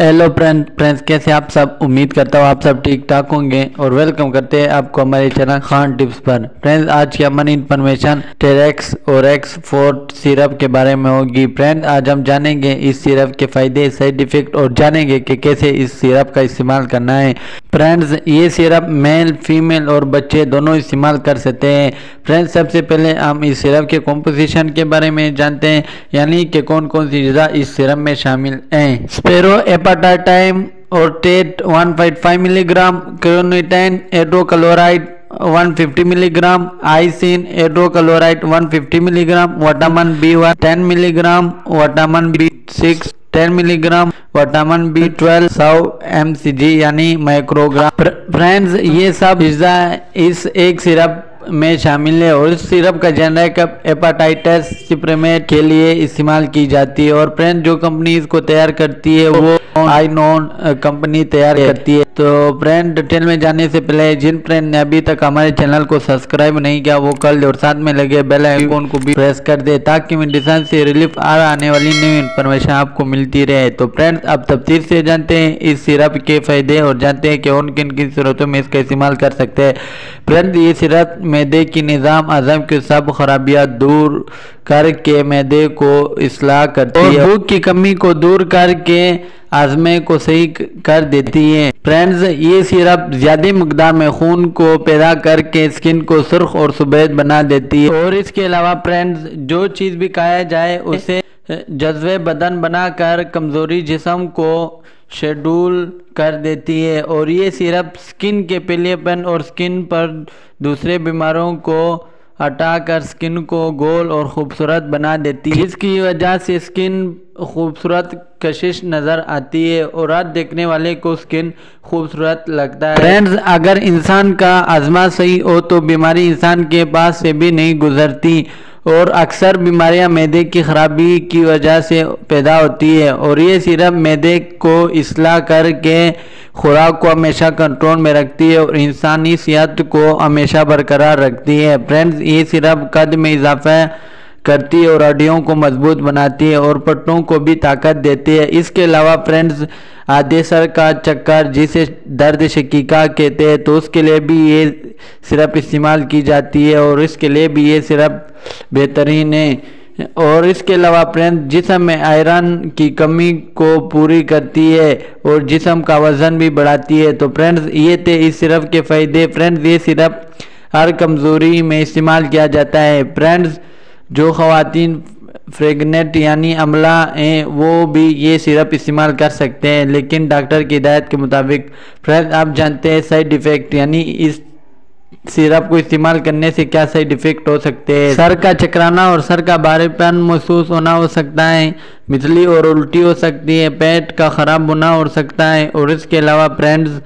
Hello friends, कैसे आप सब। उम्मीद करता हूँ आप सब ठीक ठाक होंगे और वेलकम करते हैं आपको हमारे चैनल खान टिप्स पर। फ्रेंड्स, आज की हमारी इन्फॉर्मेशन टेरेक्स और एक्स4 सिरप के बारे में होगी। फ्रेंड्स, आज हम जानेंगे इस सिरप के फायदे, साइड इफेक्ट और जानेंगे कि कैसे इस सिरप का इस्तेमाल करना है। फ्रेंड्स, ये सिरप मेल फीमेल और बच्चे दोनों इस्तेमाल कर सकते हैं। फ्रेंड्स, सबसे पहले हम इस सिरप के कॉम्पोजिशन के बारे में जानते हैं, यानी कि कौन कौन सी चीज़ें इस सिरप में शामिल हैं। स्पेरो एपाटाटाइम और टेट 1.5 मिलीग्राम, क्रोनिटाइन हाइड्रोक्लोराइड 150 मिलीग्राम, आइसिन hydrochloride 150 milligram, vitamin B1 10 milligram, vitamin B6 10 milligram, vitamin B12 100 mcg यानी माइक्रोग्राम। फ्रेंड्स, ये सब चीज़ें इस एक सिरप में शामिल है और इस सिरप का जेनेरिक हेपेटाइटिस सप्लीमेंट के लिए इस्तेमाल की जाती है। और फ्रेंड, जो कंपनी इसको तैयार करती है वो आइनोन कंपनी तैयार करती है। तो फ्रेंड, डिटेल में जाने से पहले जिन फ्रेंड ने अभी तक हमारे चैनल को सब्सक्राइब नहीं किया वो कर ले और साथ में लगे बेल आइकन को भी प्रेस कर दे ताकि मेडिसिन से रिलीफ आने वाली न्यू इन्फॉर्मेशन आपको मिलती रहे। तो फ्रेंड्स, अब तफसील से जानते हैं इस सिरप के फायदे और जानते हैं कि उन किन किन सूरतों में इसका इस्तेमाल कर सकते हैं। फ्रेंड्स, ये सिरप मैदे की निज़ाम हज़म की सब खराबियाँ दूर करके मैदे को इस्लाह करती है और भूख की कमी को दूर करके आज़मे को सही कर देती है। फ्रेंड्स, ये सिरप ज़्यादा मकदार में खून को पैदा करके स्किन को सुर्ख और सफ़ेद बना देती है। और इसके अलावा फ्रेंड्स, जो चीज़ भी खाया जाए उसे जज्बे बदन बनाकर कमज़ोरी जिस्म को शेड्यूल कर देती है। और ये सिरप स्किन के पीलेपन और स्किन पर दूसरे बीमारों को हटाकर स्किन को गोल और खूबसूरत बना देती है, जिसकी वजह से स्किन खूबसूरत कशिश नज़र आती है और आज देखने वाले को स्किन खूबसूरत लगता है। फ्रेंड्स, अगर इंसान का आज़मा सही हो तो बीमारी इंसान के पास से भी नहीं गुजरती और अक्सर बीमारियां मैदे की खराबी की वजह से पैदा होती है। और ये सिरप मैदे को इस्लाह करके खुराक को हमेशा कंट्रोल में रखती है और इंसानी सेहत को हमेशा बरकरार रखती है। फ्रेंड्स, ये सिरप कद में इजाफा करती है और हड्डियों को मजबूत बनाती है और पट्टों को भी ताकत देती है। इसके अलावा फ्रेंड्स, आधे सर का चक्कर जिसे दर्द शकीका कहते हैं तो उसके लिए भी ये सिरप इस्तेमाल की जाती है और इसके लिए भी ये सिरप बेहतरीन है। और इसके अलावा फ्रेंड्स, जिस्म में आयरन की कमी को पूरी करती है और जिस्म का वजन भी बढ़ाती है। तो फ्रेंड्स, ये थे इस सिरप के फ़ायदे। फ्रेंड्स, ये सिरप हर कमज़ोरी में इस्तेमाल किया जाता है। फ्रेंड्स, जो ख़वातीन प्रेग्नेंट यानी अमला हैं वो भी ये सिरप इस्तेमाल कर सकते हैं, लेकिन डॉक्टर की हिदायत के मुताबिक। फ्रेंड्स, आप जानते हैं साइड इफ़ेक्ट यानी इस सिरप को इस्तेमाल करने से क्या साइड इफेक्ट हो सकते हैं। सर का चकराना और सर का भारीपन महसूस होना हो सकता है, मिचली और उल्टी हो सकती है, पेट का खराब होना हो सकता है और इसके अलावा फ्रेंड्स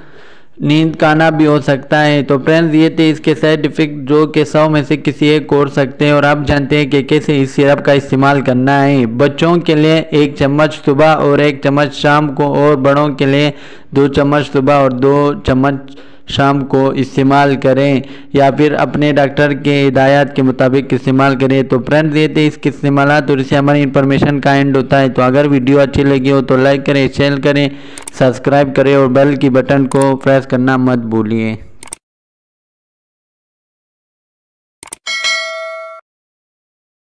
नींद का आना भी हो सकता है। तो फ्रेंड्स, ये थे इसके साइड इफेक्ट जो कि 100 में से किसी एक हो सकते हैं। और आप जानते हैं कि कैसे इस सिरप का इस्तेमाल करना है। बच्चों के लिए 1 चम्मच सुबह और 1 चम्मच शाम को और बड़ों के लिए 2 चम्मच सुबह और 2 चम्मच शाम को इस्तेमाल करें या फिर अपने डॉक्टर के हिदायत के मुताबिक इस्तेमाल करें। तो फ्रेंड्स, ये थे इसके इस्तेमाल और इससे हमारी इन्फॉर्मेशन का एंड होता है। तो अगर वीडियो अच्छी लगी हो तो लाइक करें, शेयर करें, सब्सक्राइब करें और बेल की बटन को प्रेस करना मत भूलिए।